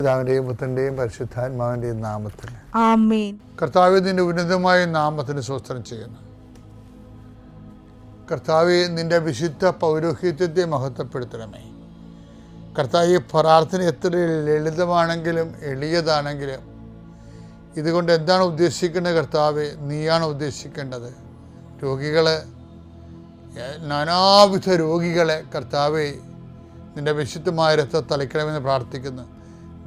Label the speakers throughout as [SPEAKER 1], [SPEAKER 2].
[SPEAKER 1] പിതാവിന്റെയും പുത്രന്റെയും പരിശുദ്ധാത്മാവിന്റെയും നാമത്തിൽ
[SPEAKER 2] ആമേൻ.
[SPEAKER 1] കർത്താവേ, നിന്റെ ഉന്നതമായ നാമത്തിന് സ്തോത്രം ചെയ്യുന്നു. കർത്താവേ, നിന്റെ വിശുദ്ധ പൗരോഹിത്യത്തെ മഹത്വപ്പെടുത്തണമേ. കർത്താവ്, ഈ പ്രാർത്ഥന എത്ര ലളിതമാണെങ്കിലും എളിയതാണെങ്കിലും ഇതുകൊണ്ട് എന്താണ് ഉദ്ദേശിക്കേണ്ടത്? കർത്താവേ, നീയാണ് ഉദ്ദേശിക്കേണ്ടത്. രോഗികളെ, നാനാവിധ രോഗികളെ കർത്താവേ, നിന്റെ വിശുദ്ധമായ രക്തം തളിക്കണമെന്ന് പ്രാർത്ഥിക്കുന്നു.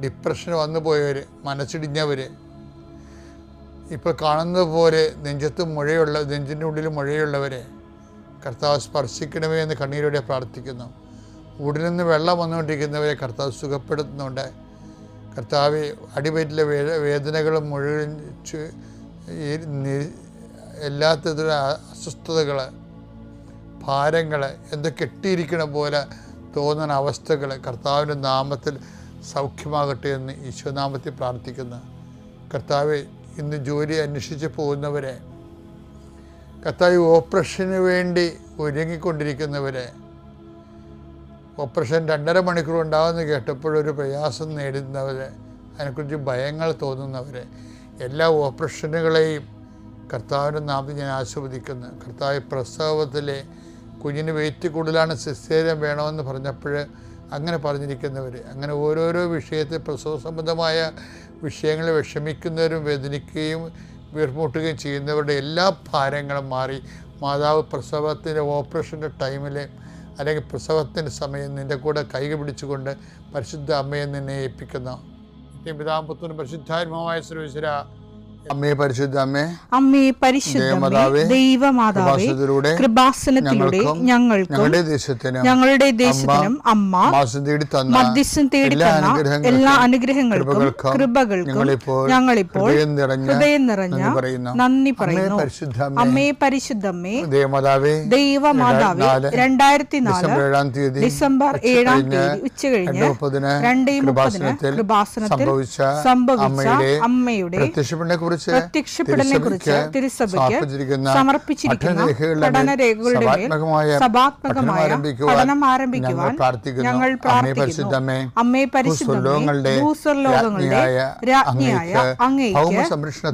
[SPEAKER 1] ഡിപ്രഷന് വന്നു പോയവർ, മനസ്സിടിഞ്ഞവർ, ഇപ്പോൾ കാണുന്നത് പോലെ നെഞ്ചിൻ്റെ ഉള്ളിൽ മുഴയുള്ളവരെ കർത്താവ് സ്പർശിക്കണമേ എന്ന് കണ്ണീരോടെ പ്രാർത്ഥിക്കുന്നു. ഉടലിൽ നിന്ന് വെള്ളം വന്നുകൊണ്ടിരിക്കുന്നവരെ കർത്താവ് സുഖപ്പെടുത്തുന്നുണ്ട്. കർത്താവ്, അടിവയറ്റിലെ വേദനകളും മുഴുവൻ എല്ലാത്തരം അസ്വസ്ഥതകൾ, ഭാരങ്ങൾ, എന്തോ കെട്ടിയിരിക്കണ പോലെ തോന്നുന്ന അവസ്ഥകൾ കർത്താവിൻ്റെ നാമത്തിൽ സൗഖ്യമാകട്ടെ എന്ന് ഈശോനാമത്തിൽ പ്രാർത്ഥിക്കുന്നു. കർത്താവ്, ഇന്ന് ജോലി അന്വേഷിച്ച് പോകുന്നവരെ, കർത്താവ്, ഓപ്പറേഷന് വേണ്ടി ഒരുങ്ങിക്കൊണ്ടിരിക്കുന്നവരെ, ഓപ്പറേഷൻ 2.5 മണിക്കൂർ ഉണ്ടാകുമെന്ന് കേട്ടപ്പോഴൊരു പ്രയാസം നേടുന്നവരെ, അതിനെക്കുറിച്ച് ഭയങ്ങൾ തോന്നുന്നവരെ, എല്ലാ ഓപ്പറേഷനുകളെയും കർത്താവിൻ്റെ നാമത്തിൽ ഞാൻ ആസ്വദിക്കുന്നു. കർത്താവ്, പ്രസവത്തിലെ കുഞ്ഞിന് വെയിറ്റ് കൂടുതലാണ്, സിസേറിയൻ വേണമെന്ന് പറഞ്ഞപ്പോൾ അങ്ങനെ പറഞ്ഞിരിക്കുന്നവർ, അങ്ങനെ ഓരോരോ വിഷയത്തിൽ പ്രസവ സംബന്ധമായ വിഷയങ്ങൾ വിഷമിക്കുന്നവരും വേദനിക്കുകയും വീർമുട്ടുകയും ചെയ്യുന്നവരുടെ എല്ലാ ഭാരങ്ങളും മാറി മാതാവ് പ്രസവത്തിൻ്റെ ഓപ്പറേഷൻ്റെ ടൈമിൽ അല്ലെങ്കിൽ പ്രസവത്തിൻ്റെ സമയം നിൻ്റെ കൂടെ കൈകൾ പിടിച്ചുകൊണ്ട് പരിശുദ്ധ അമ്മയെ നിന്നെ ഏൽപ്പിക്കുന്നു. പിതാവും പുത്രനും പരിശുദ്ധാത്മാവായ സർവ്വേശ്വര, അമ്മേ പരിശുദ്ധ അമ്മേ,
[SPEAKER 2] അമ്മേ പരിശുദ്ധ ദൈവമാതാവേ, കൃപാസനത്തിലൂടെ ഞങ്ങളുടെ ദേശത്തിനും അമ്മ മധ്യസ്ഥം തേടി തന്ന എല്ലാ അനുഗ്രഹങ്ങൾക്കും കൃപകൾക്കും ഞങ്ങളിപ്പോൾ ഹൃദയം നിറഞ്ഞ നന്ദി പറയുന്നു. അമ്മേ പരിശുദ്ധമ്മേ, ദൈവമാതാവേ, 2004 ഡിസംബർ 7 ഉച്ചകഴിഞ്ഞ് 2:30 കൃപാസനത്തിൽ സംഭവിച്ച അമ്മയുടെ പ്രത്യക്ഷപ്പെടലിനെ കുറിച്ച് തിരുസഭയ്ക്ക് സമർപ്പിച്ചിരിക്കുന്ന പഠനരേഖകളുടെ മേൽ സഭാത്മകമായ പഠനം ആരംഭിക്കുവാൻ ഞങ്ങൾ പ്രാർത്ഥിക്കുന്നു. അമ്മേ പരിശുദ്ധമേ, ഭൂസ്വർലോകങ്ങളുടെ രാജ്ഞിയായ അങ്ങേയ്ക്ക്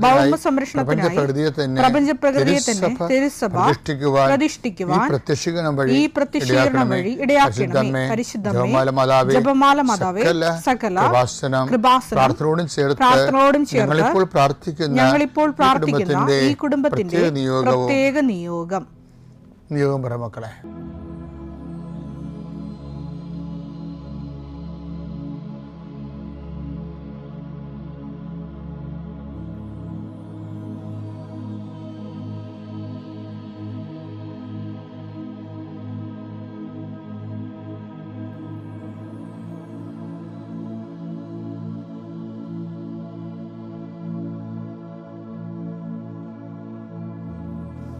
[SPEAKER 2] ഭൗമസംരക്ഷണത്തിനായി പ്രപഞ്ചപ്രകൃതിയെ തന്നെ തിരുസഭ പ്രതിഷ്ഠിക്കുവാൻ ഈ പ്രത്യക്ഷീകരണം വഴി ഇടയാക്കണമേ. പരിശുദ്ധമേ, ജപമാല മാതാവേ, സകല കൃപാസനം പ്രാർത്ഥനയോടും ചേർത്ത് ഞങ്ങളിപ്പോൾ പ്രാർത്ഥിക്കുന്ന ഈ കുടുംബത്തിന്റെ പ്രത്യേക നിയോഗം
[SPEAKER 1] മക്കളെ.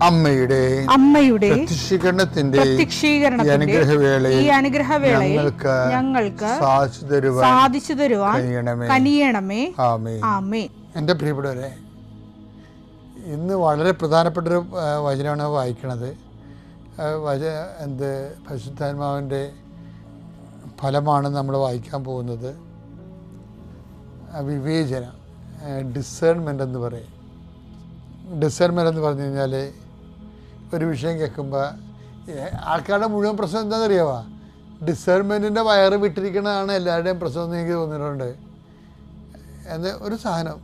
[SPEAKER 1] അമ്മയുടെ പ്രത്യക്ഷീകരണത്തിന്റെ ഈ അനുഗ്രഹവേളയിൽ ഞങ്ങൾക്ക് സാധിച്ചു തരുവാൻ കനിയണമേ. ആമേൻ. എൻ്റെ പ്രിയപ്പെട്ടവരെ, ഇന്ന് വളരെ പ്രധാനപ്പെട്ടൊരു വചനമാണ് വായിക്കണത്. പരിശുദ്ധാത്മാവിൻ്റെ ഫലമാണ് നമ്മൾ വായിക്കാൻ പോകുന്നത്. വിവേചനം, ഡിസേൺമെൻ്റ് എന്ന് പറയും. ഡിസേൺമെൻ്റ് എന്ന് പറഞ്ഞു കഴിഞ്ഞാൽ, ഒരു വിഷയം കേൾക്കുമ്പോൾ ആൾക്കാരുടെ മുഴുവൻ പ്രശ്നം എന്താണെന്നറിയാമോ? ഡിസേൺമെൻറ്റിൻ്റെ വയറ് വിട്ടിരിക്കുന്നതാണ് എല്ലാവരുടെയും പ്രശ്നം എന്ന് എനിക്ക് തോന്നിയിട്ടുണ്ട്. ഒരു സാധനം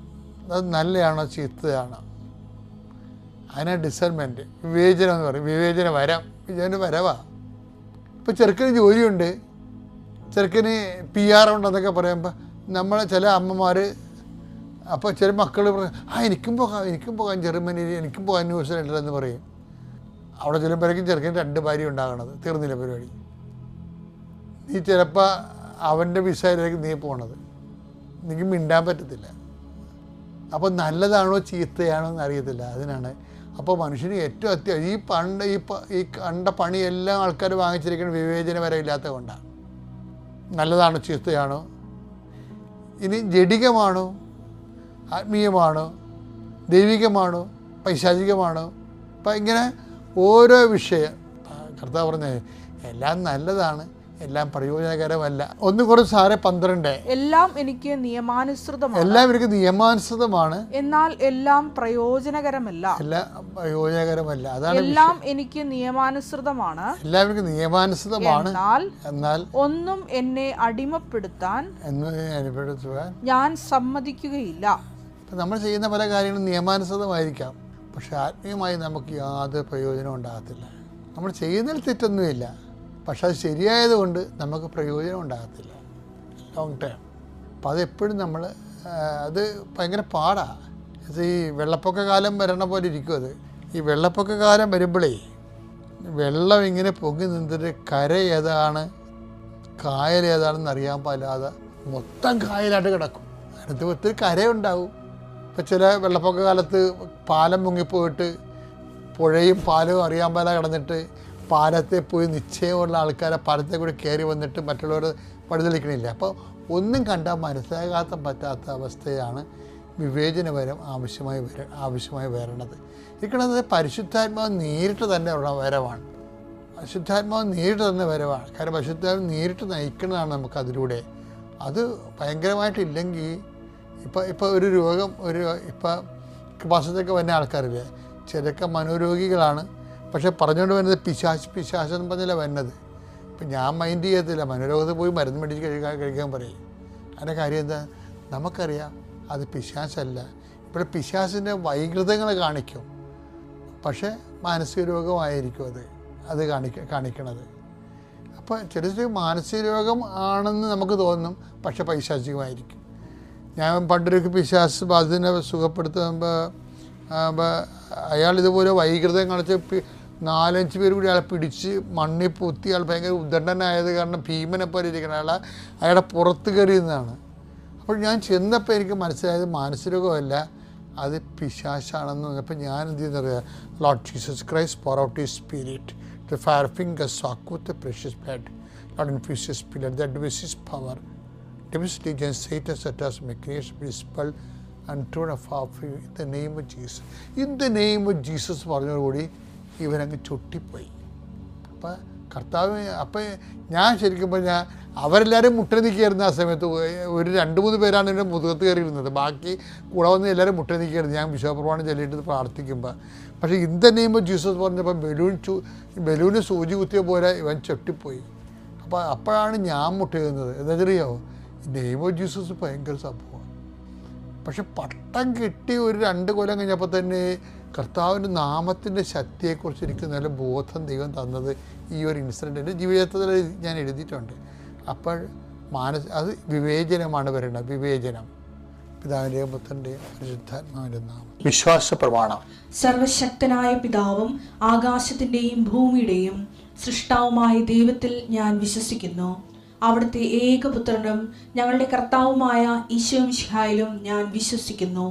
[SPEAKER 1] അത് നല്ലതാണോ ചീത്തയാണോ, അതിനാണ് ഡിസേൺമെൻറ്റ്. വിവേചനം എന്ന് പറയും. വിവേചന വരവാ. ഇപ്പോൾ ചെറുക്കന് ജോലിയുണ്ട്, ചെറുക്കന് PR ഉണ്ടെന്നൊക്കെ പറയുമ്പോൾ നമ്മളെ ചില അമ്മമാർ, അപ്പോൾ ചില മക്കൾ പറയും, എനിക്കും പോകാം ജർമ്മനിയിൽ, എനിക്കും പോകാൻ ന്യൂസിലൻഡിൽ എന്ന് പറയും. അവിടെ ചെല്ലുമ്പോഴേക്കും ചെറുക്കന് 2 ഭാര്യ ഉണ്ടാകണത്, തീർന്നില്ല പരിപാടി. നീ ചിലപ്പോൾ അവൻ്റെ വിസയിലേക്ക് നീ പോകണത്, എനിക്ക് മിണ്ടാൻ പറ്റത്തില്ല. അപ്പോൾ നല്ലതാണോ ചീത്തയാണോ എന്ന് അറിയത്തില്ല. അതിനാണ് അപ്പോൾ മനുഷ്യന് ഏറ്റവും അത്യാവശ്യം ഈ കണ്ട പണിയെല്ലാം ആൾക്കാർ വാങ്ങിച്ചിരിക്കുന്നത് വിവേചന വരവില്ലാത്തത് കൊണ്ടാണ്. നല്ലതാണോ ചീത്തയാണോ, ഇനി ജഡികമാണോ ആത്മീയമാണോ ദൈവികമാണോ പൈശാചികമാണോ, അപ്പം ഇങ്ങനെ ഓരോ വിഷയം കർത്താവ് പറഞ്ഞത് എല്ലാം നല്ലതാണ്, എല്ലാം പ്രയോജനകരമല്ല. ഒന്ന് കുറച്ച് 6:12
[SPEAKER 2] എല്ലാം എനിക്ക് നിയമാനുസൃതമാണ്,
[SPEAKER 1] എല്ലാം എനിക്ക് നിയമാനുസൃതമാണ്,
[SPEAKER 2] എന്നാൽ എല്ലാം പ്രയോജനകരമല്ല.
[SPEAKER 1] എല്ലാം പ്രയോജനകരമല്ല. അതാണ്
[SPEAKER 2] എല്ലാം എനിക്ക് നിയമാനുസൃതമാണ്,
[SPEAKER 1] എല്ലാം എനിക്ക് നിയമാനുസൃതമാണ്, എന്നാൽ
[SPEAKER 2] ഒന്നും എന്നെ അടിമപ്പെടുത്താൻ
[SPEAKER 1] അനുഭവപ്പെടുത്തുവാൻ
[SPEAKER 2] ഞാൻ സമ്മതിക്കുകയില്ല.
[SPEAKER 1] നമ്മൾ ചെയ്യുന്ന പല കാര്യങ്ങളും നിയമാനുസൃതമായിരിക്കാം, പക്ഷെ ആത്മീയമായി നമുക്ക് യാതൊരു പ്രയോജനം ഉണ്ടാകത്തില്ല. നമ്മൾ ചെയ്യുന്നതിൽ തെറ്റൊന്നുമില്ല, പക്ഷെ അത് ശരിയായതുകൊണ്ട് നമുക്ക് പ്രയോജനം ഉണ്ടാകത്തില്ല ലോങ് ടൈം. അപ്പോൾ അതെപ്പോഴും നമ്മൾ അത് ഭയങ്കര പാടാണ്. ഈ വെള്ളപ്പൊക്ക കാലം വരണ പോലെ ഇരിക്കും അത്. ഈ വെള്ളപ്പൊക്ക കാലം വരുമ്പോഴേ വെള്ളം ഇങ്ങനെ പൊങ്ങി നിന്നിട്ട് കര ഏതാണ് കായൽ ഏതാണെന്ന് അറിയാൻ പാടില്ലാതെ മൊത്തം കായലായിട്ട് കിടക്കും. അടുത്ത് ഒത്തിരി കരയുണ്ടാവും. ഇപ്പോൾ ചില വെള്ളപ്പൊക്ക കാലത്ത് പാലം മുങ്ങിപ്പോയിട്ട് പുഴയും പാലവും അറിയാൻ പാടില്ല കിടന്നിട്ട് പാലത്തെ പോയി നിശ്ചയമുള്ള ആൾക്കാരെ പാലത്തെ കൂടി കയറി വന്നിട്ട് മറ്റുള്ളവർ വഴിതെളിക്കണില്ല. അപ്പോൾ ഒന്നും കണ്ടാൽ മനസ്സിലാകാത്ത പറ്റാത്ത അവസ്ഥയാണ് വിവേചനപരം ആവശ്യമായി വരണത്. ഇരിക്കണത് പരിശുദ്ധാത്മാവ് നേരിട്ട് തന്നെ ഉള്ള വരവാണ്. പരിശുദ്ധാത്മാവ് നേരിട്ട് തന്നെ വരവാണ്. കാരണം പരിശുദ്ധാത്മാവ് നേരിട്ട് നയിക്കുന്നതാണ് നമുക്ക് അതിലൂടെ. അത് ഭയങ്കരമായിട്ടില്ലെങ്കിൽ ഇപ്പോൾ ഒരു രോഗം ഇപ്പോൾ കൃപാസനത്തൊക്കെ വരുന്ന ആൾക്കാരില്ലേ, ചിലർക്ക് മനോരോഗികളാണ്, പക്ഷെ പറഞ്ഞുകൊണ്ട് വരുന്നത് പിശാചെന്ന് പറഞ്ഞല്ല വരുന്നത്. ഇപ്പം ഞാൻ മൈൻഡ് ചെയ്യത്തില്ല, മനോരോഗത്തിൽ പോയി മരുന്ന് മേടിച്ച് കഴിക്കാൻ പറയും. അതിൻ്റെ കാര്യം എന്താ, നമുക്കറിയാം അത് പിശാചല്ല. ഇവിടെ പിശാചിൻ്റെ വൈകൃതങ്ങൾ കാണിക്കും, പക്ഷേ മാനസിക രോഗമായിരിക്കും അത് കാണിക്കണത്. അപ്പോൾ ചില മാനസിക രോഗം ആണെന്ന് നമുക്ക് തോന്നും, പക്ഷെ പൈശാചികമായിരിക്കും. ഞാൻ പണ്ടൊരു പിശാച് ബാധിതനെ സുഖപ്പെടുത്തുമ്പോൾ അയാൾ ഇതുപോലെ വൈകൃതം കാണിച്ച് 4-5 പേര് കൂടി അയാളെ പിടിച്ച് മണ്ണിൽ പൊത്തി, അയാൾ ഭയങ്കര ഉദ്ദണ്ഡനായത് കാരണം ഭീമനെ പോലെ ഇരിക്കുന്ന അയാളുടെ പുറത്ത് കയറിയെന്നാണ്. അപ്പോൾ ഞാൻ ചെന്നപ്പോൾ എനിക്ക് മനസ്സിലായത് മാനസികരോഗമല്ല, അത് പിശാചാണെന്ന്. അപ്പോൾ ഞാൻ എന്ത് ചെയ്യുന്നറിയാം, Lord Jesus Christ pour out his spirit, the fire fingers soak with the precious blood, Lord infuse his spirit, that with his power devil's legions Satan set us may creation be dispelled and torn afar from you in the name of Jesus. In the name of Jesus പറഞ്ഞതോടുകൂടി ഇവരങ്ങ് ചൊട്ടിപ്പോയി. അപ്പം കർത്താവ് അപ്പം ഞാൻ ശരിക്കും പറഞ്ഞാൽ അവരെല്ലാവരും മുട്ടനി കയറുന്ന ആ സമയത്ത് ഒരു 2-3 പേരാണ് എൻ്റെ മുതുകത്ത് കയറിയിരുന്നത്. ബാക്കി കൂടെ വന്ന് എല്ലാവരും മുട്ടനി കയറുന്നത് ഞാൻ വിശ്വാസപ്രമാണം ചൊല്ലിയിട്ട് പ്രാർത്ഥിക്കുമ്പോൾ. പക്ഷേ in the name of Jesus പറഞ്ഞപ്പോൾ ബലൂന് സൂചി കുത്തിയ പോലെ ഇവൻ ചൊട്ടിപ്പോയി. അപ്പോഴാണ് ഞാൻ മുട്ടയുന്നത്. എന്താ അറിയാമോ, നെയിം ഓഫ് ജീസസ് ഭയങ്കര സംഭവമാണ്. പക്ഷെ പട്ടം കിട്ടി ഒരു 2 കൊല്ലം കഴിഞ്ഞപ്പോൾ തന്നെ കർത്താവിൻ്റെ നാമത്തിൻ്റെ ശക്തിയെക്കുറിച്ച് എനിക്ക് നല്ല ബോധം ദൈവം തന്നത് ഈ ഒരു ഇൻസിഡൻറ്റ് എൻ്റെ ജീവിതത്തിൽ ഞാൻ എഴുതിയിട്ടുണ്ട്. അപ്പോൾ അത് വിവേചനമാണ് വരേണ്ടത്. വിവേചനം പിതാവിൻ്റെയും പുത്രൻ്റെയും പരിശുദ്ധാത്മാവിൻ്റെ നാമം. വിശ്വാസ പ്രമാണം.
[SPEAKER 2] സർവശക്തനായ പിതാവും ആകാശത്തിൻ്റെയും ഭൂമിയുടെയും സൃഷ്ടാവുമായ ദൈവത്തിൽ ഞാൻ വിശ്വസിക്കുന്നു. അവിടുത്തെ ഏകപുത്രനും ഞങ്ങളുടെ കർത്താവുമായ ഈശോമിശിഹായിലും ഞാൻ വിശ്വസിക്കുന്നു.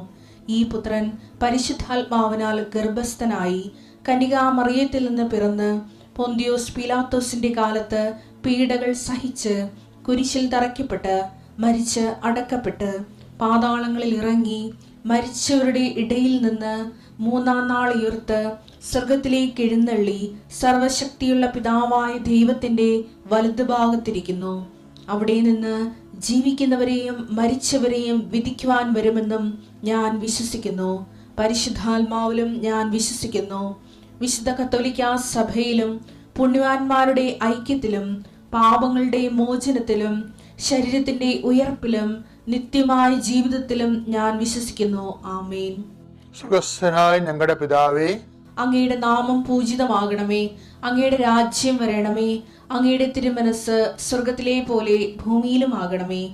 [SPEAKER 2] ഈ പുത്രൻ പരിശുദ്ധാത്മാവിനാൽ ഗർഭസ്ഥനായി കന്യകാമറിയത്തിൽ നിന്ന് പിറന്ന് പൊന്തിയോസ് പീലാത്തോസിന്റെ കാലത്ത് പീഡകൾ സഹിച്ച് കുരിശിൽ തറയ്ക്കപ്പെട്ട് മരിച്ച് അടക്കപ്പെട്ട് പാതാളങ്ങളിൽ ഇറങ്ങി മരിച്ചവരുടെ ഇടയിൽ നിന്ന് 3-ാം നാൾ ഉയർത്ത് സ്വർഗത്തിലേക്ക് എഴുന്നള്ളി സർവശക്തിയുള്ള പിതാവായ ദൈവത്തിന്റെ വലതുഭാഗത്തിരിക്കുന്നു. അവിടെ നിന്ന് ജീവിക്കുന്നവരെയും മരിച്ചവരെയും വിധിക്കുവാൻ വരുമെന്നും ഞാൻ വിശ്വസിക്കുന്നു. പരിശുദ്ധാത്മാവിലും ഞാൻ വിശ്വസിക്കുന്നു. വിശുദ്ധ കത്തോലിക്കാ സഭയിലും പുണ്യവാന്മാരുടെ ഐക്യത്തിലും പാപങ്ങളുടെ മോചനത്തിലും ശരീരത്തിന്റെ ഉയർപ്പിലും നിത്യമായ ജീവിതത്തിലും ഞാൻ വിശ്വസിക്കുന്നു. ആമേൻ.
[SPEAKER 1] സുഖസ്ഥനായ ഞങ്ങളുടെ പിതാവേ,
[SPEAKER 2] അങ്ങയുടെ നാമം പൂജിതമാകണമേ. അങ്ങയുടെ രാജ്യം വരണമേ. അങ്ങയുടെ തിരുമനസ് സ്വർഗത്തിലെ പോലെ ഭൂമിയിലും ആകണമേ.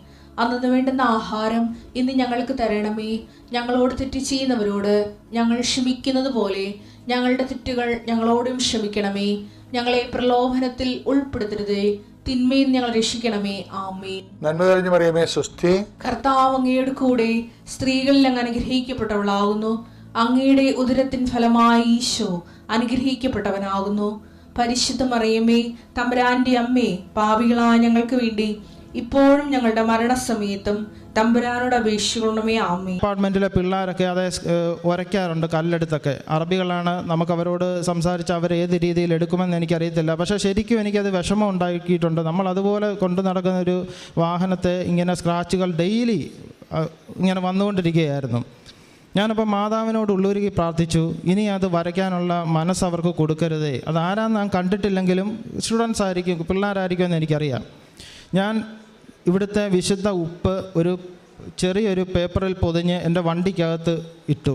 [SPEAKER 2] അന്നു വേണ്ടുന്ന ആഹാരം ഇന്ന് ഞങ്ങൾക്ക് തരണമേ. ഞങ്ങളോട് തെറ്റ് ചെയ്യുന്നവരോട് ഞങ്ങൾ ക്ഷമിക്കുന്നത് പോലെ ഞങ്ങളുടെ തെറ്റുകൾ ഞങ്ങളോടും ക്ഷമിക്കണമേ. ഞങ്ങളെ പ്രലോഭനത്തിൽ ഉൾപ്പെടുത്തരുതേ, തിന്മയിൽ ഞങ്ങൾ രക്ഷിക്കണമേ. ആമേൻ.
[SPEAKER 1] നന്മ നിറഞ്ഞ മറിയമേ സ്വസ്തി.
[SPEAKER 2] കർത്താവ് അങ്ങയുടെ കൂടെ സ്ത്രീകളിൽ അങ്ങ് അനുഗ്രഹിക്കപ്പെട്ടവളാകുന്നു. അങ്ങയുടെ ഉദരത്തിൻ ഫലമായി ഈശോ അനുഗ്രഹിക്കപ്പെട്ടവനാകുന്നു. പരിശുദ്ധ മറിയമേ, തമ്പുരാന്റെ അമ്മേ, പാപികളായ ഞങ്ങൾക്ക് വേണ്ടി ഇപ്പോഴും ഞങ്ങളുടെ മരണസമയത്തും തമ്പുരാനോട് അപേക്ഷിക്കണമേ. ആമേൻ.
[SPEAKER 3] അപ്പാർട്ട്മെൻറ്റിലെ പിള്ളേരൊക്കെ അതേ ഉരയ്ക്കാറുണ്ട് കല്ലെടുത്തൊക്കെ. അറബികളാണ്, നമുക്ക് അവരോട് സംസാരിച്ച് അവർ ഏത് രീതിയിൽ എടുക്കുമെന്ന് എനിക്കറിയത്തില്ല. പക്ഷേ ശരിക്കും എനിക്കത് വിഷമം ഉണ്ടാക്കിയിട്ടുണ്ട്. നമ്മൾ അതുപോലെ കൊണ്ടു നടക്കുന്നൊരു വാഹനത്തെ ഇങ്ങനെ സ്ക്രാച്ചുകൾ ഡെയിലി ഇങ്ങനെ വന്നുകൊണ്ടിരിക്കുകയായിരുന്നു. ഞാനപ്പോൾ മാതാവിനോട് ഉള്ളുരുകി പ്രാർത്ഥിച്ചു, ഇനി അത് വരയ്ക്കാനുള്ള മനസ്സ് അവർക്ക് കൊടുക്കരുതേ. അതാരാന്ന് ഞാൻ കണ്ടിട്ടില്ലെങ്കിലും സ്റ്റുഡൻസ് ആയിരിക്കും, പിള്ളേരായിരിക്കും എന്ന് എനിക്കറിയാം. ഞാൻ ഇവിടുത്തെ വിശുദ്ധ ഉപ്പ് ഒരു ചെറിയൊരു പേപ്പറിൽ പൊതിഞ്ഞ് എൻ്റെ വണ്ടിക്കകത്ത് ഇട്ടു.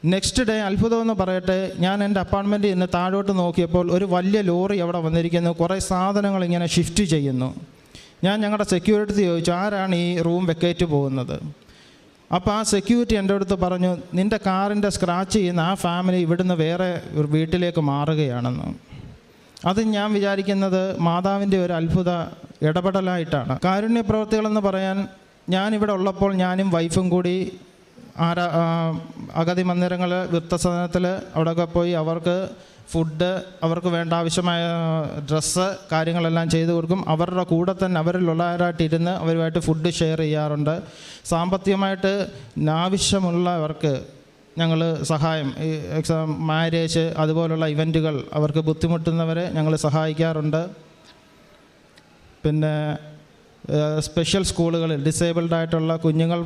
[SPEAKER 3] നെക്സ്റ്റ് ഡേ അത്ഭുതമെന്ന് പറയട്ടെ, ഞാൻ എൻ്റെ അപ്പാർട്ട്മെൻറ്റിൽ നിന്ന് താഴോട്ട് നോക്കിയപ്പോൾ ഒരു വലിയ ലോറി അവിടെ വന്നിരിക്കുന്നു, കുറേ സാധനങ്ങൾ ഇങ്ങനെ ഷിഫ്റ്റ് ചെയ്യുന്നു. ഞാൻ ഞങ്ങളുടെ സെക്യൂരിറ്റി ചോദിച്ചു, ആരാണ് ഈ റൂം വെക്കേറ്റ് പോകുന്നത്? അപ്പോൾ ആ സെക്യൂരിറ്റി എൻ്റെ അടുത്ത് പറഞ്ഞു, നിൻ്റെ കാറിൻ്റെ സ്ക്രാച്ച് ചെയ്യുന്ന ആ ഫാമിലി ഇവിടുന്ന് വേറെ വീട്ടിലേക്ക് മാറുകയാണെന്ന്. അത് ഞാൻ വിചാരിക്കുന്നത് മാതാവിൻ്റെ ഒരു അത്ഭുത ഇടപെടലായിട്ടാണ്. കാരുണ്യ പ്രവൃത്തികളെന്ന് പറയാൻ ഞാനിവിടെ ഉള്ളപ്പോൾ ഞാനും വൈഫും കൂടി അഗതി മന്ദിരങ്ങൾ, വൃദ്ധസദനത്തിൽ അവിടെയൊക്കെ പോയി അവർക്ക് ഫുഡ്, അവർക്ക് വേണ്ട ആവശ്യമായ ഡ്രസ്സ് കാര്യങ്ങളെല്ലാം ചെയ്തു കൊടുക്കും. അവരുടെ കൂടെ തന്നെ അവരിലുള്ളവരായിട്ടിരുന്ന് അവരുമായിട്ട് ഫുഡ് ഷെയർ ചെയ്യാറുണ്ട്. സാമ്പത്തികമായിട്ട് ആവശ്യമുള്ളവർക്ക് ഞങ്ങൾ സഹായം, മാരേജ് അതുപോലുള്ള ഇവൻറ്റുകൾ അവർക്ക് ബുദ്ധിമുട്ടുന്നവരെ ഞങ്ങൾ സഹായിക്കാറുണ്ട്. പിന്നെ സ്പെഷ്യൽ സ്കൂളുകളിൽ ഡിസേബിൾഡ് ആയിട്ടുള്ള കുഞ്ഞുങ്ങൾ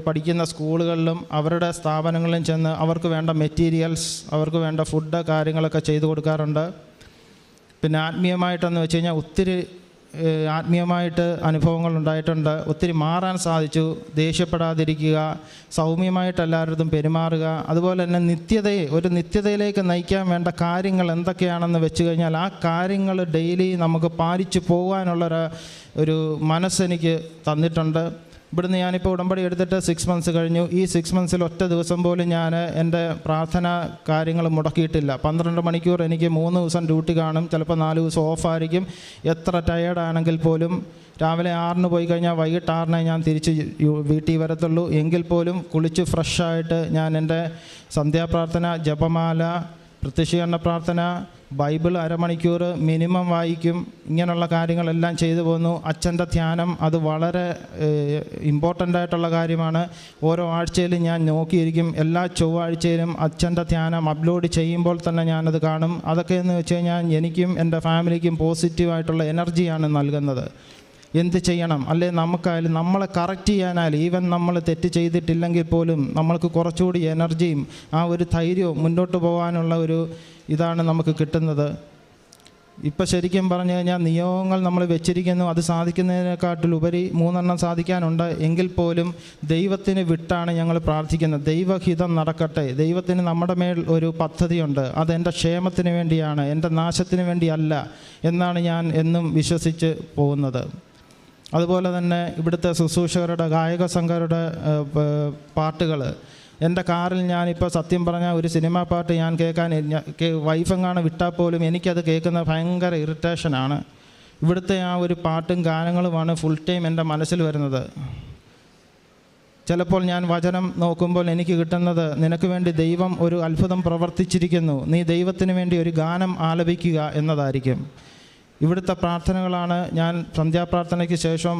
[SPEAKER 3] പഠിക്കുന്ന സ്കൂളുകളിലും അവരുടെ സ്ഥാപനങ്ങളിലും ചെന്ന് അവർക്ക് വേണ്ട മെറ്റീരിയൽസ്, അവർക്ക് വേണ്ട ഫുഡ് കാര്യങ്ങളൊക്കെ ചെയ്തു കൊടുക്കാറുണ്ട്. പിന്നെ ആത്മീയമായിട്ടെന്ന് വെച്ച് കഴിഞ്ഞാൽ ഒത്തിരി ആത്മീയമായിട്ട് അനുഭവങ്ങൾ ഉണ്ടായിട്ടുണ്ട്. ഒത്തിരി മാറാൻ സാധിച്ചു. ദേഷ്യപ്പെടാതിരിക്കുക, സൗമ്യമായിട്ട് എല്ലാവരും പെരുമാറുക, അതുപോലെ തന്നെ ഒരു നിത്യതയിലേക്ക് നയിക്കാൻ വേണ്ട കാര്യങ്ങൾ എന്തൊക്കെയാണെന്ന് വെച്ച് കഴിഞ്ഞാൽ ആ കാര്യങ്ങൾ ഡെയിലി നമുക്ക് പാലിച്ചു പോകാനുള്ള ഒരു മനസ്സെനിക്ക് തന്നിട്ടുണ്ട്. ഇവിടുന്ന് ഞാനിപ്പോൾ ഉടമ്പടി എടുത്തിട്ട് 6 months കഴിഞ്ഞു. ഈ 6 monthsൽ ഒറ്റ ദിവസം പോലും ഞാൻ എൻ്റെ പ്രാർത്ഥന കാര്യങ്ങൾ മുടക്കിയിട്ടില്ല. 12 മണിക്കൂർ എനിക്ക് 3 ദിവസം ഡ്യൂട്ടി കാണും, ചിലപ്പോൾ 4 ദിവസം ഓഫായിരിക്കും. എത്ര ടയേർഡാണെങ്കിൽ പോലും രാവിലെ 6 പോയി കഴിഞ്ഞാൽ വൈകിട്ട് 6 ഞാൻ തിരിച്ച് വീട്ടിൽ വരത്തുള്ളൂ. എങ്കിൽ പോലും കുളിച്ച് ഫ്രഷായിട്ട് ഞാൻ എൻ്റെ സന്ധ്യാപ്രാർത്ഥന, ജപമാല, പ്രത്യക്ഷീകരണ പ്രാർത്ഥന, ബൈബിൾ അരമണിക്കൂർ മിനിമം വായിക്കും. ഇങ്ങനെയുള്ള കാര്യങ്ങളെല്ലാം ചെയ്തു പോന്നു. അച്ഛൻ്റെ ധ്യാനം അത് വളരെ ഇമ്പോർട്ടൻ്റ് ആയിട്ടുള്ള കാര്യമാണ്. ഓരോ ആഴ്ചയിലും ഞാൻ നോക്കിയിരിക്കും. എല്ലാ ചൊവ്വാഴ്ചയിലും അച്ഛൻ്റെ ധ്യാനം അപ്ലോഡ് ചെയ്യുമ്പോൾ തന്നെ ഞാനത് കാണും. അതൊക്കെ എന്ന് വെച്ച് കഴിഞ്ഞാൽ എനിക്കും എൻ്റെ ഫാമിലിക്കും പോസിറ്റീവായിട്ടുള്ള എനർജിയാണ് നൽകുന്നത്. എന്ത് ചെയ്യണം, അല്ലെ നമുക്കായാലും നമ്മളെ കറക്റ്റ് ചെയ്യാനായാലും, ഈവൻ നമ്മൾ തെറ്റ് ചെയ്തിട്ടില്ലെങ്കിൽ പോലും നമ്മൾക്ക് കുറച്ചുകൂടി എനർജിയും ആ ഒരു ധൈര്യവും മുന്നോട്ട് പോകാനുള്ള ഒരു ഇതാണ് നമുക്ക് കിട്ടുന്നത്. ഇപ്പം ശരിക്കും പറഞ്ഞു കഴിഞ്ഞാൽ നിയോഗങ്ങൾ നമ്മൾ വെച്ചിരിക്കുന്നു, അത് സാധിക്കുന്നതിനെക്കാട്ടിലുപരി 3 സാധിക്കാനുണ്ട്. എങ്കിൽ പോലും ദൈവത്തിന് വിട്ടാണ് ഞങ്ങൾ പ്രാർത്ഥിക്കുന്നത്. ദൈവഹിതം നടക്കട്ടെ. ദൈവത്തിന് നമ്മുടെ മേൽ ഒരു പദ്ധതിയുണ്ട്, അതെൻ്റെ ക്ഷേമത്തിന് വേണ്ടിയാണ്, എൻ്റെ നാശത്തിന് വേണ്ടിയല്ല എന്നാണ് ഞാൻ എന്നും വിശ്വസിച്ച് പോകുന്നത്. അതുപോലെ തന്നെ ഇവിടുത്തെ ശുശ്രൂഷകരുടെ, ഗായക സംഘരുടെ പാട്ടുകൾ എൻ്റെ കാറിൽ ഞാനിപ്പോൾ സത്യം പറഞ്ഞാൽ ഒരു സിനിമാ പാട്ട് ഞാൻ കേൾക്കാൻ വൈഫെങ്ങാണ് വിട്ടാൽ പോലും എനിക്കത് കേൾക്കുന്ന ഭയങ്കര ഇറിറ്റേഷനാണ്. ഇവിടുത്തെ ആ ഒരു പാട്ടും ഗാനങ്ങളുമാണ് ഫുൾ ടൈം എൻ്റെ മനസ്സിൽ വരുന്നത്. ചിലപ്പോൾ ഞാൻ വചനം നോക്കുമ്പോൾ എനിക്ക് കിട്ടുന്നത്, നിനക്ക് വേണ്ടി ദൈവം ഒരു അത്ഭുതം പ്രവർത്തിച്ചിരിക്കുന്നു, നീ ദൈവത്തിന് വേണ്ടി ഒരു ഗാനം ആലപിക്കുക എന്നതായിരിക്കും. ഇവിടുത്തെ പ്രാർത്ഥനകളാണ്. ഞാൻ സന്ധ്യാപ്രാർത്ഥനയ്ക്ക് ശേഷം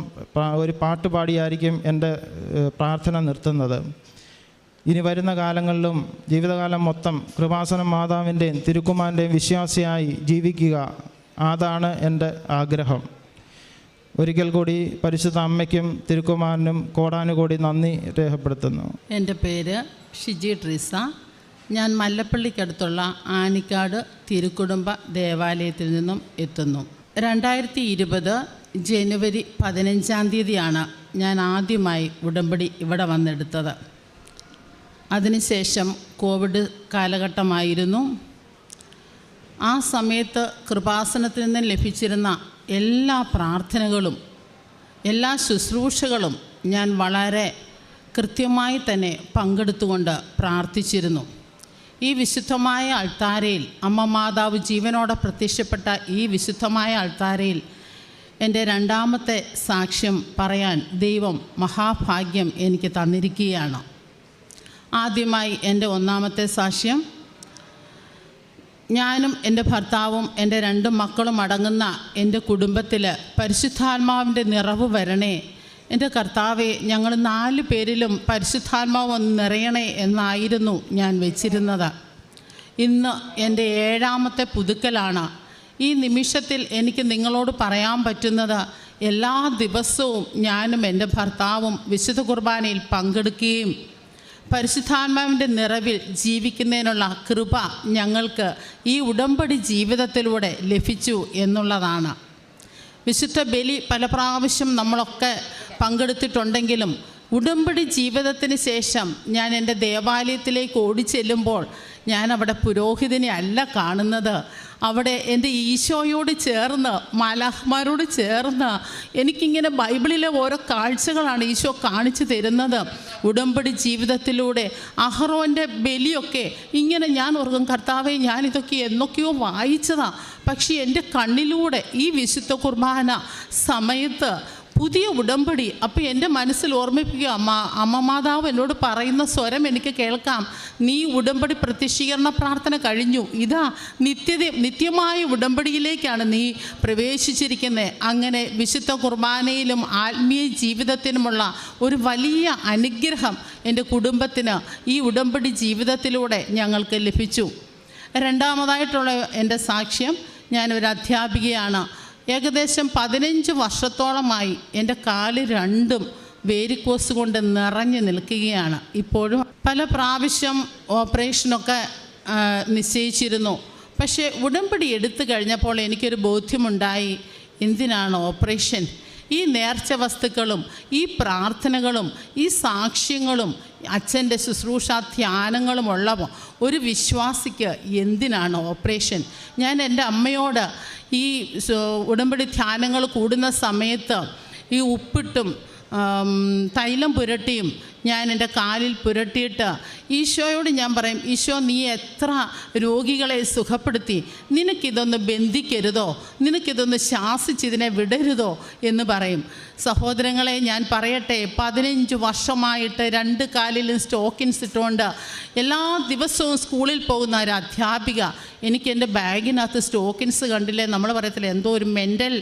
[SPEAKER 3] ഒരു പാട്ട് പാടിയായിരിക്കും എൻ്റെ പ്രാർത്ഥന നിർത്തുന്നത്. ഇനി വരുന്ന കാലങ്ങളിലും ജീവിതകാലം മൊത്തം കൃപാസനം മാതാവിൻ്റെയും തിരുക്കുമാരൻ്റെയും വിശ്വാസിയായി ജീവിക്കുക, അതാണ് എൻ്റെ ആഗ്രഹം. ഒരിക്കൽ കൂടി പരിശുദ്ധ അമ്മയ്ക്കും തിരുക്കുമാരനും കോടാനുകോടി നന്ദി രേഖപ്പെടുത്തുന്നു.
[SPEAKER 4] എൻ്റെ പേര് ഷിജി ട്രീസ. ഞാൻ മല്ലപ്പള്ളിക്കടുത്തുള്ള ആനിക്കാട് തിരുക്കുടുംബ ദേവാലയത്തിൽ നിന്നും എത്തുന്നു. 2020 ജനുവരി 15 ഞാൻ ആദ്യമായി ഉടമ്പടി ഇവിടെ വന്നെടുത്തത്. അതിനുശേഷം കോവിഡ് കാലഘട്ടമായിരുന്നു. ആ സമയത്ത് കൃപാസനത്തിൽ നിന്ന് ലഭിച്ചിരുന്ന എല്ലാ പ്രാർത്ഥനകളും എല്ലാ ശുശ്രൂഷകളും ഞാൻ വളരെ കൃത്യമായി തന്നെ പങ്കെടുത്തുകൊണ്ട് പ്രാർത്ഥിച്ചിരുന്നു. ഈ വിശുദ്ധമായ അൾത്താരയിൽ അമ്മ മാതാവ് ജീവനോടെ പ്രത്യക്ഷപ്പെട്ട ഈ വിശുദ്ധമായ അൾത്താരയിൽ എൻ്റെ രണ്ടാമത്തെ സാക്ഷ്യം പറയാൻ ദൈവം മഹാഭാഗ്യം എനിക്ക് തന്നിരിക്കുകയാണ്. ആദ്യമായി എൻ്റെ ഒന്നാമത്തെ സാക്ഷ്യം, ഞാനും എൻ്റെ ഭർത്താവും എൻ്റെ 2 മക്കളും അടങ്ങുന്ന എൻ്റെ കുടുംബത്തിൽ പരിശുദ്ധാത്മാവിൻ്റെ നിറവ് വരണേ. എൻ്റെ കർത്താവെ, ഞങ്ങൾ 4 പേരിലും പരിശുദ്ധാത്മാവ് ഒന്ന് നിറയണേ എന്നായിരുന്നു ഞാൻ വെച്ചിരുന്നത്. ഇന്ന് എൻ്റെ 7ാമത്തെ പുതുക്കലാണ്. ഈ നിമിഷത്തിൽ എനിക്ക് നിങ്ങളോട് പറയാൻ പറ്റുന്നത്, എല്ലാ ദിവസവും ഞാനും എൻ്റെ ഭർത്താവും വിശുദ്ധ കുർബാനയിൽ പങ്കെടുക്കുകയും പരിശുദ്ധാത്മാവിൻ്റെ നിറവിൽ ജീവിക്കുന്നതിനുള്ള കൃപ ഞങ്ങൾക്ക് ഈ ഉടമ്പടി ജീവിതത്തിലൂടെ ലഭിച്ചു എന്നുള്ളതാണ്. വിശുദ്ധ ബലി പല പ്രാവശ്യം നമ്മളൊക്കെ പങ്കെടുത്തിട്ടുണ്ടെങ്കിലും ഉടമ്പടി ജീവിതത്തിന് ശേഷം ഞാൻ എൻ്റെ ദേവാലയത്തിലേക്ക് ഓടിച്ചെല്ലുമ്പോൾ ഞാൻ അവിടെ പുരോഹിതനെ അല്ല കാണുന്നത്. അവിടെ എൻ്റെ ഈശോയോട് ചേർന്ന്, മാലാഖമാരോട് ചേർന്ന് എനിക്കിങ്ങനെ ബൈബിളിലെ ഓരോ കാഴ്ചകളാണ് ഈശോ കാണിച്ചു തരുന്നത്. ഉടമ്പടി ജീവിതത്തിലൂടെ അഹറോൻ്റെ ബലിയൊക്കെ ഇങ്ങനെ ഞാൻ ഓർക്കും, കർത്താവെ, ഞാനിതൊക്കെ എന്നൊക്കെയോ വായിച്ചതാണ്. പക്ഷേ എൻ്റെ കണ്ണിലൂടെ ഈ വിശുദ്ധ കുർബാന സമയത്ത് പുതിയ ഉടമ്പടി അപ്പോൾ എൻ്റെ മനസ്സിൽ ഓർമ്മിപ്പിക്കുക, അമ്മ മാതാവ് എന്നോട് പറയുന്ന സ്വരം എനിക്ക് കേൾക്കാം. നീ ഉടമ്പടി പ്രത്യക്ഷീകരണ പ്രാർത്ഥന കഴിഞ്ഞു, ഇതാ നിത്യമായ ഉടമ്പടിയിലേക്കാണ് നീ പ്രവേശിച്ചിരിക്കുന്നത്. അങ്ങനെ വിശുദ്ധ കുർബാനയിലും ആത്മീയ ജീവിതത്തിനുമുള്ള ഒരു വലിയ അനുഗ്രഹം എൻ്റെ കുടുംബത്തിന് ഈ ഉടമ്പടി ജീവിതത്തിലൂടെ ഞങ്ങൾക്ക് ലഭിച്ചു. 2ാമതായിട്ടുള്ള എൻ്റെ സാക്ഷ്യം, ഞാനൊരു അധ്യാപികയാണ്. ഏകദേശം 15 വർഷത്തോളമായി എൻ്റെ കാല് 2ഉം വേരിക്കോസ് കൊണ്ട് നിറഞ്ഞു നിൽക്കുകയാണ്. ഇപ്പോഴും പല പ്രാവശ്യം ഓപ്പറേഷനൊക്കെ നിശ്ചയിച്ചിരുന്നു. പക്ഷേ ഉടമ്പടി എടുത്തു കഴിഞ്ഞപ്പോൾ എനിക്കൊരു ബോധ്യമുണ്ടായി, എന്തിനാണ് ഓപ്പറേഷൻ? ഈ നേർച്ച വസ്തുക്കളും ഈ പ്രാർത്ഥനകളും ഈ സാക്ഷ്യങ്ങളും അച്ഛൻ്റെ ശുശ്രൂഷ ധ്യാനങ്ങളുമുള്ള ഒരു വിശ്വാസിക്ക് എന്തിനാണ് ഓപ്പറേഷൻ? ഞാൻ എൻ്റെ അമ്മയോട് ഈ ഉടമ്പടി ധ്യാനങ്ങൾ കൂടുന്ന സമയത്ത് ഈ ഉപ്പിട്ടും തൈലം പുരട്ടിയും ഞാൻ എൻ്റെ കാലിൽ പുരട്ടിയിട്ട് ഈശോയോട് ഞാൻ പറയും, ഈശോ, നീ എത്ര രോഗികളെ സുഖപ്പെടുത്തി, നിനക്കിതൊന്ന് ബന്ധിക്കരുതോ, നിനക്കിതൊന്ന് ശാസിച്ചിതിനെ വിടരുതോ എന്ന് പറയും. സഹോദരങ്ങളെ, ഞാൻ പറയട്ടെ, 15 വർഷമായിട്ട് 2 കാലിലും സ്റ്റോക്കിൻസ് ഇട്ടുകൊണ്ട് എല്ലാ ദിവസവും സ്കൂളിൽ പോകുന്ന ഒരു അധ്യാപിക, എനിക്ക് എൻ്റെ ബാഗിനകത്ത് സ്റ്റോക്കിൻസ് കണ്ടില്ലേ, നമ്മൾ പറയത്തില്ല, എന്തോ ഒരു മെൻ്റൽ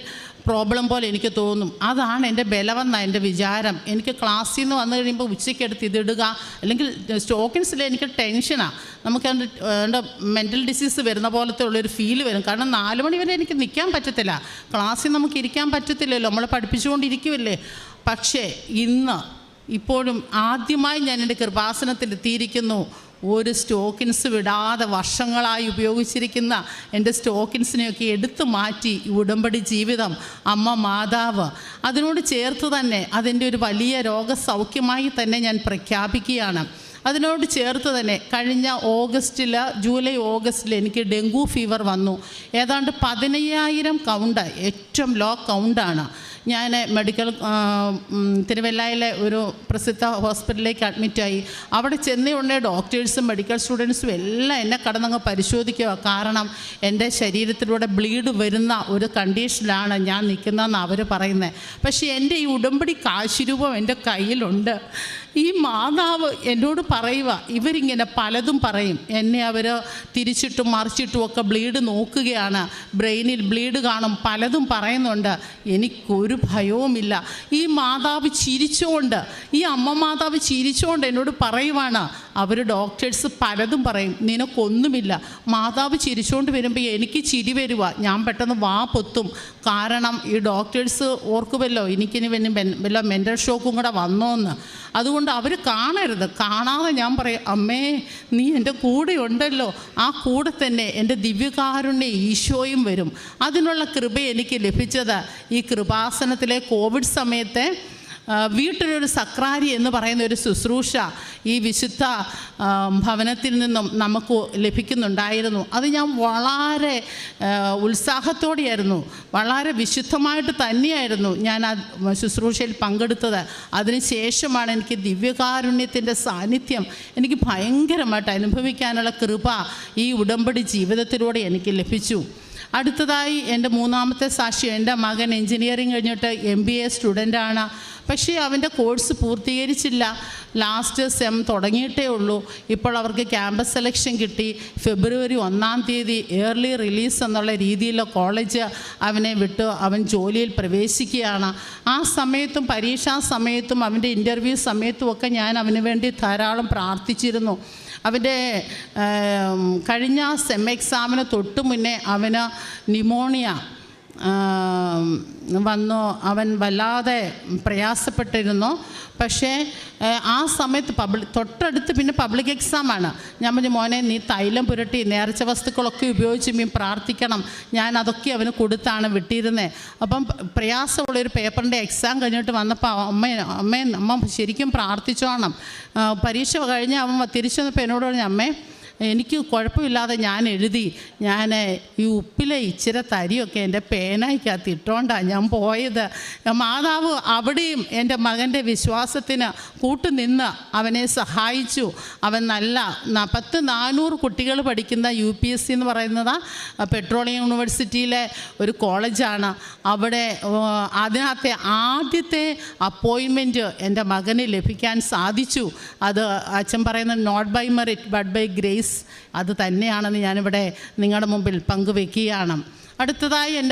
[SPEAKER 4] പ്രോബ്ലം പോലെ എനിക്ക് തോന്നും. അതാണ് എൻ്റെ ബലമെന്നാണ് എൻ്റെ വിചാരം. എനിക്ക് ക്ലാസ്സിൽ നിന്ന് വന്നു കഴിയുമ്പോൾ ഉച്ചയ്ക്കെടുത്ത് ഇതിടുക, അല്ലെങ്കിൽ സ്റ്റോക്കിൻസിൽ എനിക്ക് ടെൻഷനാണ്. നമുക്ക് എൻ്റെ മെൻ്റൽ ഡിസീസ് വരുന്ന പോലത്തെ ഉള്ളൊരു ഫീൽ വരും. കാരണം 4 മണി വരെ എനിക്ക് നിൽക്കാൻ പറ്റത്തില്ല, ക്ലാസ്സിൽ നമുക്ക് ഇരിക്കാൻ പറ്റത്തില്ലല്ലോ, നമ്മൾ പഠിപ്പിച്ചുകൊണ്ടിരിക്കുമല്ലേ. പക്ഷേ ഇപ്പോഴും ആദ്യമായി ഞാൻ എൻ്റെ കൃപാസനത്തിൽ എത്തിയിരിക്കുന്നു. ഒരു സ്റ്റോക്കിൻസ് വിടാതെ വർഷങ്ങളായി ഉപയോഗിച്ചിരിക്കുന്ന എൻ്റെ സ്റ്റോക്കിൻസിനെയൊക്കെ എടുത്തു മാറ്റി ഉടമ്പടി ജീവിതം, അമ്മ മാതാവ് അതിനോട് ചേർത്ത് തന്നെ അതിൻ്റെ ഒരു വലിയ രോഗസൗഖ്യമായി തന്നെ ഞാൻ പ്രഖ്യാപിക്കുകയാണ്. അതിനോട് ചേർത്ത് തന്നെ കഴിഞ്ഞ ജൂലൈ ഓഗസ്റ്റിൽ എനിക്ക് ഡെങ്കു ഫീവർ വന്നു. ഏതാണ്ട് 15,000 കൗണ്ട്, ഏറ്റവും ലോ കൗണ്ടാണ്. ഞാൻ തിരുവല്ലയിലെ ഒരു പ്രസിദ്ധ ഹോസ്പിറ്റലിലേക്ക് അഡ്മിറ്റായി. അവിടെ ചെന്നയുടനെ ഡോക്ടേഴ്സും മെഡിക്കൽ സ്റ്റുഡൻസും എല്ലാം എന്നെ കടന്നങ്ങ് പരിശോധിക്കുക. കാരണം എൻ്റെ ശരീരത്തിലൂടെ ബ്ലീഡ് വരുന്ന ഒരു കണ്ടീഷനിലാണ് ഞാൻ നിൽക്കുന്നതെന്ന് അവർ പറയുന്നത്. പക്ഷേ എൻ്റെ ഈ ഉടമ്പടി കാശുരൂപം എൻ്റെ കയ്യിലുണ്ട്. ഈ മാതാവ് എന്നോട് പറയുക, ഇവരിങ്ങനെ പലതും പറയും, എന്നെ അവർ തിരിച്ചിട്ടും മറിച്ചിട്ടും ഒക്കെ ബ്ലീഡ് നോക്കുകയാണ്, ബ്രെയിനിൽ ബ്ലീഡ് കാണും, പലതും പറയുന്നുണ്ട്. എനിക്കൊരു ഭയവുമില്ല. ഈ മാതാവ് ചിരിച്ചുകൊണ്ട്, ഈ അമ്മ മാതാവ് ചിരിച്ചുകൊണ്ട് എന്നോട് പറയുവാണ്, അവർ ഡോക്ടേഴ്സ് പലതും പറയും, നിനക്കൊന്നുമില്ല. മാതാവ് ചിരിച്ചുകൊണ്ട് വരുമ്പോൾ എനിക്ക് ചിരി വരുക, ഞാൻ പെട്ടെന്ന് വാ പൊത്തും. കാരണം ഈ ഡോക്ടേഴ്സ് ഓർക്കുമല്ലോ എനിക്കിനി വല്ല മെൻ്റൽ ഷോക്കും കൂടെ വന്നോന്ന്. അതുകൊണ്ട് അവർ കാണരുത്. കാണാതെ ഞാൻ പറയും, അമ്മേ, നീ എൻ്റെ കൂടെ ഉണ്ടല്ലോ, ആ കൂടെ തന്നെ എൻ്റെ ദിവ്യകാരുണ്യ ഈശോയും വരും. അതിനുള്ള കൃപ എനിക്ക് ലഭിച്ചത് ഈ കൃപാസനത്തിലെ കോവിഡ് സമയത്തെ വീട്ടിലൊരു സക്രാരി എന്ന് പറയുന്ന ഒരു ശുശ്രൂഷ ഈ വിശുദ്ധ ഭവനത്തിൽ നിന്നും നമുക്ക് ലഭിക്കുന്നുണ്ടായിരുന്നു. അത് ഞാൻ വളരെ ഉത്സാഹത്തോടെയായിരുന്നു, വളരെ വിശുദ്ധമായിട്ട് തന്നെയായിരുന്നു ഞാൻ ആ ശുശ്രൂഷയിൽ പങ്കെടുത്തത്. അതിനുശേഷമാണ് എനിക്ക് ദിവ്യകാരുണ്യത്തിൻ്റെ സാന്നിധ്യം എനിക്ക് ഭയങ്കരമായിട്ട് അനുഭവിക്കാനുള്ള കൃപ ഈ ഉടമ്പടി ജീവിതത്തിലൂടെ എനിക്ക് ലഭിച്ചു. അടുത്തതായി എൻ്റെ 3ാമത്തെ സാക്ഷ്യം, എൻ്റെ മകൻ എൻജിനീയറിംഗ് കഴിഞ്ഞിട്ട് MBA സ്റ്റുഡൻ്റാണ്. പക്ഷേ അവൻ്റെ കോഴ്സ് പൂർത്തീകരിച്ചില്ല. ലാസ്റ്റ് സെം തുടങ്ങിയിട്ടേ ഉള്ളൂ. ഇപ്പോൾ അവർക്ക് ക്യാമ്പസ് സെലക്ഷൻ കിട്ടി. ഫെബ്രുവരി 1-ാം തീയതി ഏർലി റിലീസ് എന്നുള്ള രീതിയിൽ കോളേജ് അവനെ വിട്ട് അവൻ ജോലിയിൽ പ്രവേശിക്കുകയാണ്. ആ സമയത്തും പരീക്ഷാ സമയത്തും അവൻ്റെ ഇൻ്റർവ്യൂ സമയത്തും ഒക്കെ ഞാൻ അവന് വേണ്ടി ധാരാളം പ്രാർത്ഥിച്ചിരുന്നു. അവൻ്റെ കഴിഞ്ഞ സെം എക്സാമിന് തൊട്ട് മുന്നേ അവന് ന്യൂമോണിയ വന്നു. അവൻ വല്ലാതെ പ്രയാസപ്പെട്ടിരുന്നു. പക്ഷേ ആ സമയത്ത് തൊട്ടടുത്ത് പിന്നെ പബ്ലിക് എക്സാമാണ്. ഞാൻ പറഞ്ഞു, മോനെ നീ തൈലം പുരട്ടി നേർച്ച വസ്തുക്കളൊക്കെ ഉപയോഗിച്ച് നീ പ്രാർത്ഥിക്കണം. ഞാൻ അതൊക്കെ അവന് കൊടുത്താണ് വിട്ടിരുന്നത്. അപ്പം പ്രയാസമുള്ളൊരു പേപ്പറിൻ്റെ എക്സാം കഴിഞ്ഞിട്ട് വന്നപ്പോൾ അമ്മ ശരിക്കും പ്രാർത്ഥിച്ചോണം. പരീക്ഷ കഴിഞ്ഞ് അവൻ തിരിച്ചു വന്നപ്പോൾ എന്നോട് പറഞ്ഞു, അമ്മേ എനിക്ക് കുഴപ്പമില്ലാതെ ഞാൻ എഴുതി. ഞാൻ ഈ ഉപ്പിലെ ഇച്ചിരി തരിയൊക്കെ എൻ്റെ പേനയ്ക്കകത്ത് ഇട്ടുകൊണ്ടാണ് ഞാൻ പോയത്. മാതാവ് അവിടെയും എൻ്റെ മകൻ്റെ വിശ്വാസത്തിന് കൂട്ടുനിന്ന് അവനെ സഹായിച്ചു. അവൻ നല്ല 400 കുട്ടികൾ പഠിക്കുന്ന UPSC എന്ന് പറയുന്നത് പെട്രോളിയം യൂണിവേഴ്സിറ്റിയിലെ ഒരു കോളേജാണ്. അവിടെ അതിനകത്തെ ആദ്യത്തെ അപ്പോയിൻമെൻറ്റ് എൻ്റെ മകന് ലഭിക്കാൻ സാധിച്ചു. അത് അച്ഛൻ പറയുന്നത് not by merit but by grace. അത് തന്നെയാണെന്ന് ഞാനിവിടെ നിങ്ങളുടെ മുമ്പിൽ പങ്കുവെക്കുകയാണ്. അടുത്തതായി എൻ്റെ